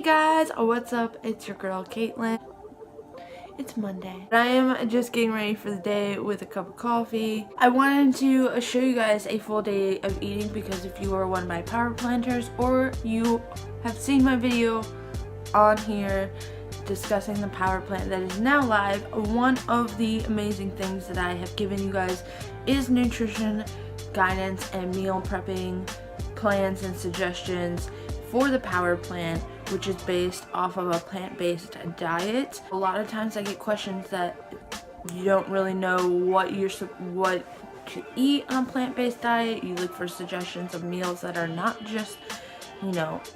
guys, what's up? It's your girl Caitlin. It's Monday. I am just getting ready for the day with a cup of coffee. I wanted to show you guys a full day of eating because if you are one of my power planters or you have seen my video on here discussing the power plant that is now live, one of the amazing things that I have given you guys is nutrition guidance and meal prepping plans and suggestions for the power plant, which is based off of a plant-based diet. A lot of times I get questions that you don't really know what to eat on a plant-based diet. You look for suggestions of meals that are not just,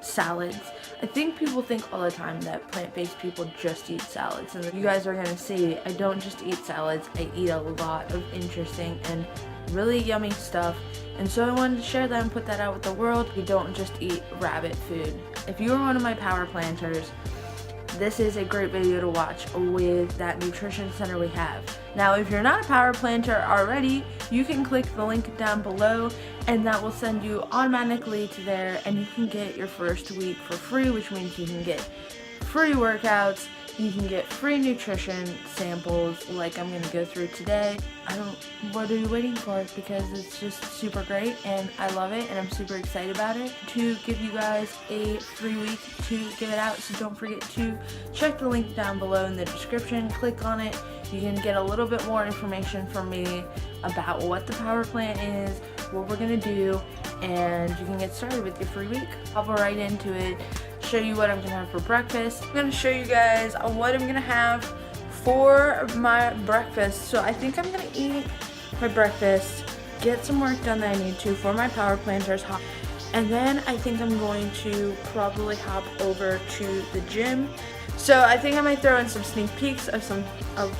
salads. I think people think all the time that plant-based people just eat salads, and you guys are gonna see I don't just eat salads. I eat a lot of interesting and really yummy stuff, and so I wanted to share that and put that out with the world. We don't just eat rabbit food. If you are one of my power planters, this is a great video to watch with that nutrition center we have. Now, if you're not a power planter already, you can click the link down below and that will send you automatically to there, and you can get your first week for free, which means you can get free workouts, you can get free nutrition samples like I'm going to go through today. What are you waiting for? Because it's just super great and I love it and I'm super excited about it to give you guys a free week to give it out. So don't forget to check the link down below in the description, click on it. You can get a little bit more information from me about what the power plant is, what we're going to do, and you can get started with your free week. I'll go right into it. Show you what I'm gonna have for breakfast. I'm gonna show you guys what I'm gonna have for my breakfast. So I think I'm gonna eat my breakfast, get some work done that I need to for my power planters, and then I think I'm going to probably hop over to the gym. So I think I might throw in some sneak peeks of some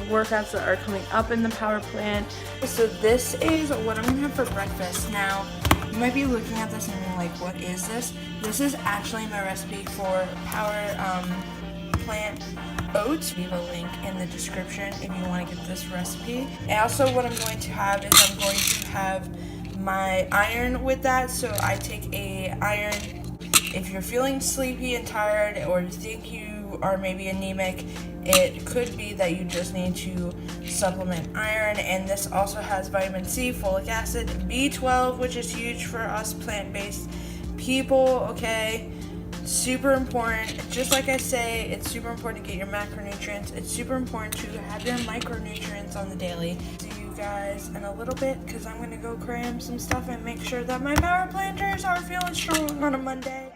workouts that are coming up in the power plant. So this is what I'm gonna have for breakfast. Now, you might be looking at this and being like, what is this? This is actually my recipe for power plant oats. Leave a link in the description if you want to get this recipe. And also what I'm going to have is I'm going to have my iron with that. So I take a iron. If you're feeling sleepy and tired, or you think you are maybe anemic, it could be that you just need to supplement iron. And this also has vitamin C, folic acid, B12, which is huge for us plant-based people, okay? Super important. Just like I say, it's super important to get your macronutrients. It's super important to have your micronutrients on the daily. See you guys in a little bit because I'm going to go cram some stuff and make sure that my power planters are feeling strong on a Monday.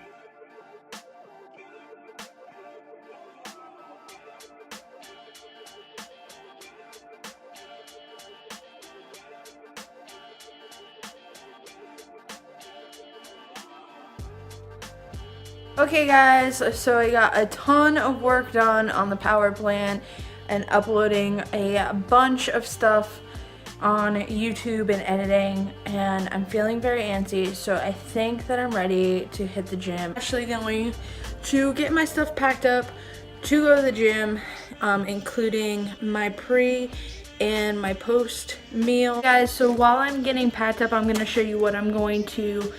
Okay guys, so I got a ton of work done on the power plant and uploading a bunch of stuff on YouTube and editing, and I'm feeling very antsy, so I think that I'm ready to hit the gym. Actually going to get my stuff packed up to go to the gym, including my pre and my post meal. Guys, so while I'm getting packed up, I'm going to show you what I'm going to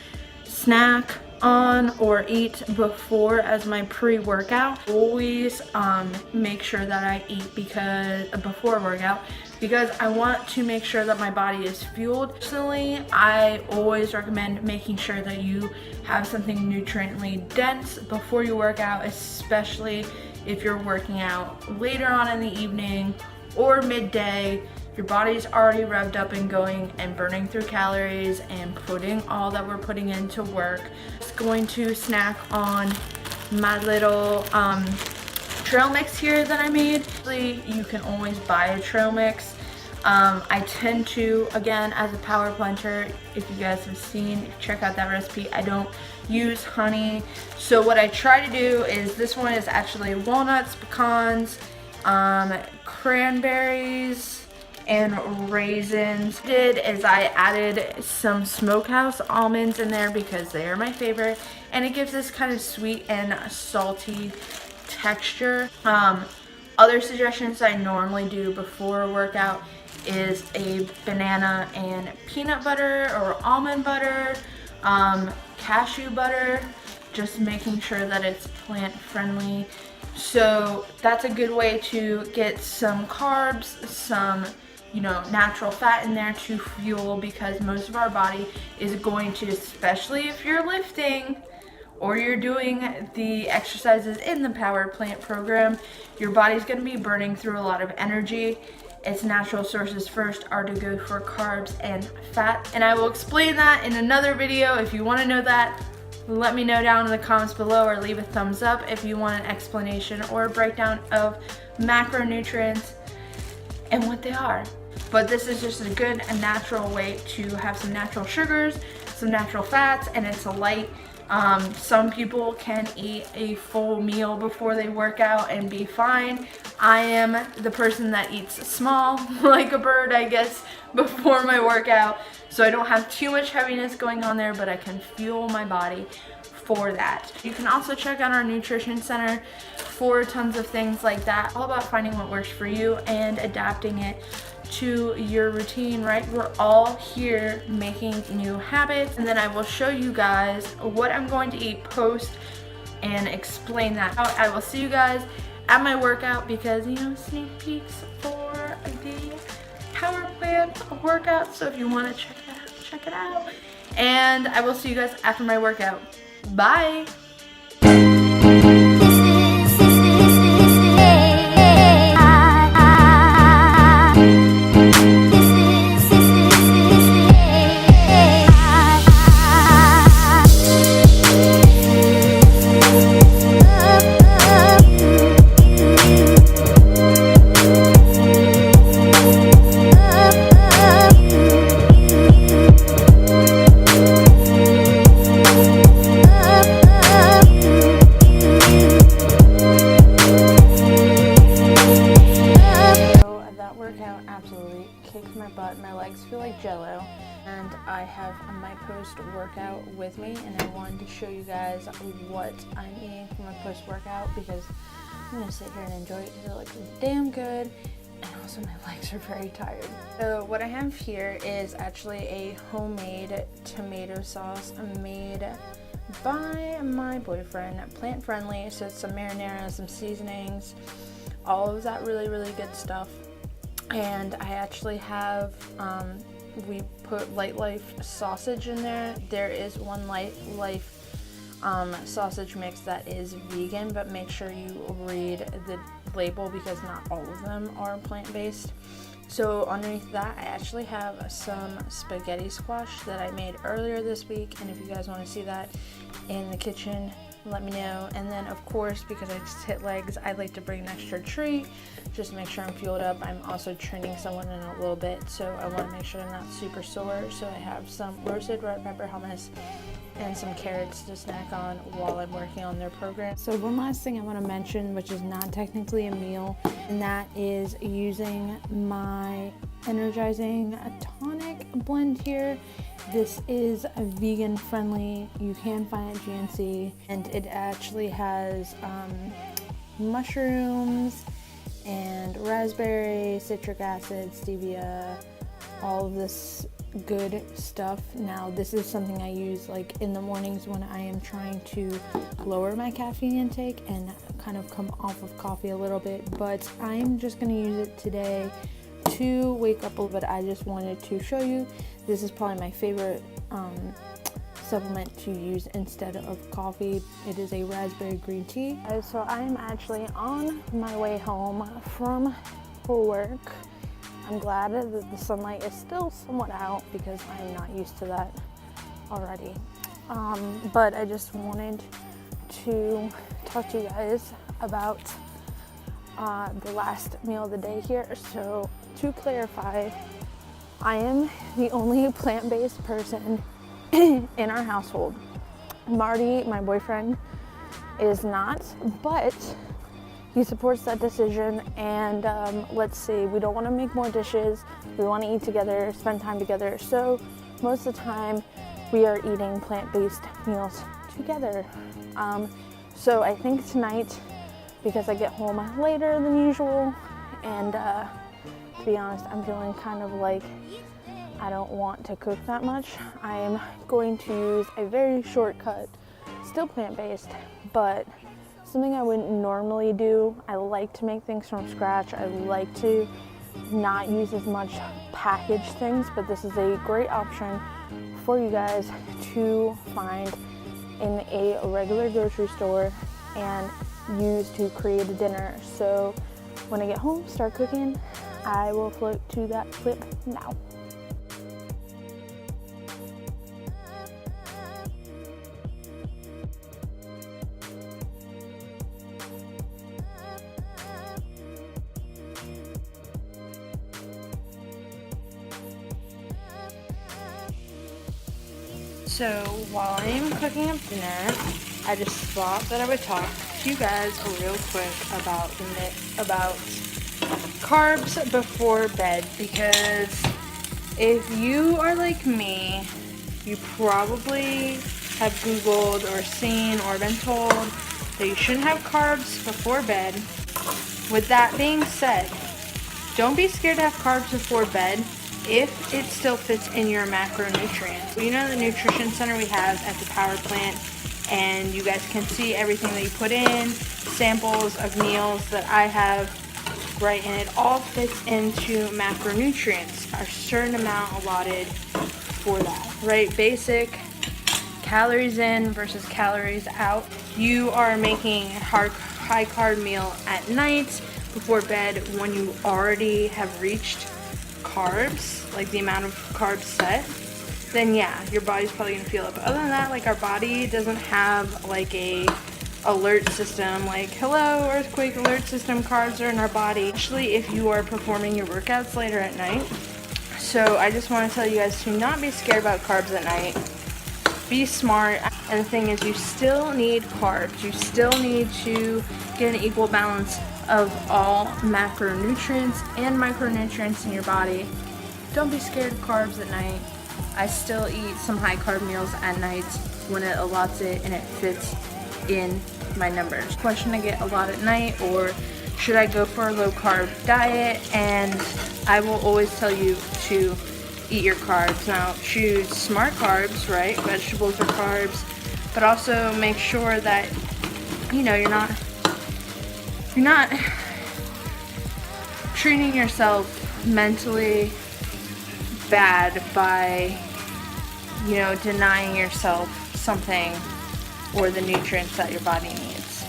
snack on or eat before as my pre-workout. Always make sure that I eat before workout, because I want to make sure that my body is fueled. Personally, I always recommend making sure that you have something nutriently dense before you work out, especially if you're working out later on in the evening or midday. Your body's already revved up and going and burning through calories and putting all that we're putting into work. Just going to snack on my little trail mix here that I made. You can always buy a trail mix. I tend to, again, as a power planter, if you guys have seen, check out that recipe. I don't use honey. So what I try to do is, this one is actually walnuts, pecans, cranberries, and raisins. What I did is I added some smokehouse almonds in there because they are my favorite, and it gives this kind of sweet and salty texture. Other suggestions I normally do before a workout is a banana and peanut butter or almond butter, cashew butter, just making sure that it's plant friendly. So that's a good way to get some carbs, some natural fat in there to fuel, because most of our body is going to, especially if you're lifting or you're doing the exercises in the Power Plant program, your body's going to be burning through a lot of energy. Its natural sources first are to go for carbs and fat, and I will explain that in another video. If you want to know that, let me know down in the comments below, or leave a thumbs up if you want an explanation or a breakdown of macronutrients and what they are. But this is just a natural way to have some natural sugars, some natural fats, and it's a light. Some people can eat a full meal before they work out and be fine. I am the person that eats small, like a bird, I guess, before my workout. So I don't have too much heaviness going on there, but I can fuel my body for that. You can also check out our nutrition center for tons of things like that. All about finding what works for you and adapting it to your routine, right? We're all here making new habits, and then I will show you guys what I'm going to eat post and explain that. I will see you guys at my workout, because sneak peeks for the Power Plant workout. So if you want to check it out. And I will see you guys after my workout. Bye. Absolutely kicked my butt. My legs feel like jello, and I have my post workout with me, and I wanted to show you guys what I'm eating for my post workout, because I'm gonna sit here and enjoy it because it looks damn good, and also my legs are very tired. So what I have here is actually a homemade tomato sauce made by my boyfriend, plant friendly. So it's some marinara, some seasonings, all of that really good stuff. And I actually have, we put Light Life sausage in there. There is one Light Life sausage mix that is vegan, but make sure you read the label, because not all of them are plant-based. So underneath that, I actually have some spaghetti squash that I made earlier this week, and if you guys want to see that in the kitchen, let me know. And then of course, because I just hit legs, I like to bring an extra treat just to make sure I'm fueled up. I'm also training someone in a little bit, so I want to make sure I'm not super sore. So I have some roasted red pepper hummus and some carrots to snack on while I'm working on their program. So one last thing I want to mention, which is not technically a meal, and that is using my energizing tonic blend here. This is a vegan friendly. You can find it at GNC, and it actually has mushrooms and raspberry, citric acid, stevia, all of this good stuff. Now this is something I use like in the mornings when I am trying to lower my caffeine intake and kind of come off of coffee a little bit, but I'm just going to use it today to wake up a little bit. I just wanted to show you. This is probably my favorite supplement to use instead of coffee. It is a raspberry green tea. So I'm actually on my way home from work. I'm glad that the sunlight is still somewhat out, because I'm not used to that already. But I just wanted to talk to you guys about the last meal of the day here. So to clarify, I am the only plant-based person in our household. Marty, my boyfriend, is not, but he supports that decision. And let's see, we don't want to make more dishes. We want to eat together, spend time together. So most of the time we are eating plant-based meals together. So I think tonight, because I get home later than usual, and to be honest, I'm feeling kind of like I don't want to cook that much, I am going to use a very shortcut still plant-based, but something I wouldn't normally do. I like to make things from scratch. I like to not use as much packaged things, but this is a great option for you guys to find in a regular grocery store and use to create a dinner. So when I get home, start cooking, I will flip to that clip now. So while I'm cooking up dinner, I just thought that I would talk to you guys real quick about carbs before bed, because if you are like me, you probably have Googled or seen or been told that you shouldn't have carbs before bed. With that being said, don't be scared to have carbs before bed if it still fits in your macronutrients. You know the nutrition center we have at the power plant, and you guys can see everything that you put in, samples of meals that I have, right, and it all fits into macronutrients, a certain amount allotted for that, right? Basic calories in versus calories out. You are making a high carb meal at night before bed when you already have reached carbs, like the amount of carbs set, then yeah, your body's probably gonna feel it. But other than that, like, our body doesn't have like a alert system, like, hello, earthquake alert system, carbs are in our body, especially if you are performing your workouts later at night. So I just want to tell you guys to not be scared about carbs at night. Be smart. And the thing is, you still need carbs. You still need to get an equal balance of all macronutrients and micronutrients in your body. Don't be scared of carbs at night. I still eat some high carb meals at night when it allots it and it fits in my numbers. Question I get a lot at night, or should I go for a low carb diet? And I will always tell you to eat your carbs. Now, choose smart carbs, right? Vegetables are carbs, but also make sure that, you know, you're not treating yourself mentally bad by, you know, denying yourself something or the nutrients that your body needs.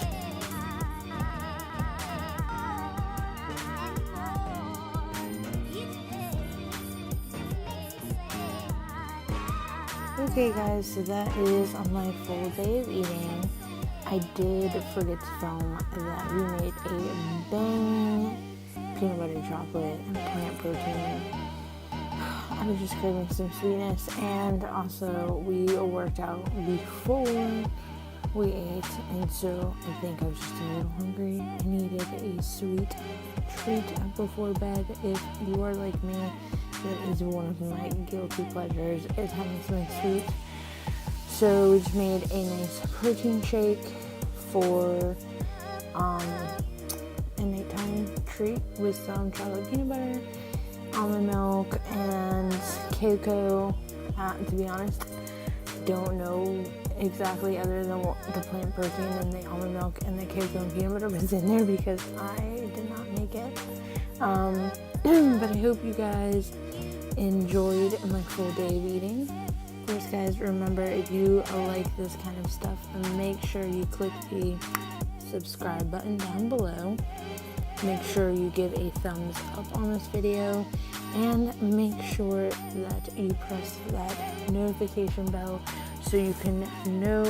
Okay guys, so that is on my full day of eating. I did forget to film that we made a banging peanut butter chocolate and plant protein. I was just craving some sweetness, and also we worked out before we ate, and so I think I was just a little hungry. I needed a sweet treat before bed. If you are like me, that is one of my guilty pleasures, is having something sweet. So we just made a nice protein shake for a nighttime treat with some chocolate peanut butter, almond milk, and cocoa. To be honest, don't know exactly, other than the plant protein and the almond milk and the cocoa and peanut butter was in there because I did not make it. But I hope you guys enjoyed my full day of eating. Please guys, remember, if you like this kind of stuff, make sure you click the subscribe button down below. Make sure you give a thumbs up on this video, and make sure that you press that notification bell so you can know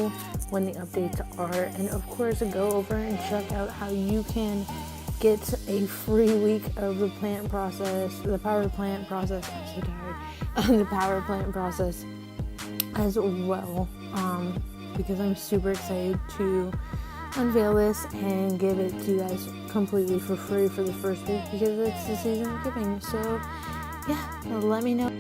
when the updates are. And of course, go over and check out how you can get a free week of the plant process, the power plant process. I'm so tired. The power plant process as well, because I'm super excited to unveil this and give it to you guys completely for free for the first week, because it's the season of giving. So yeah, let me know.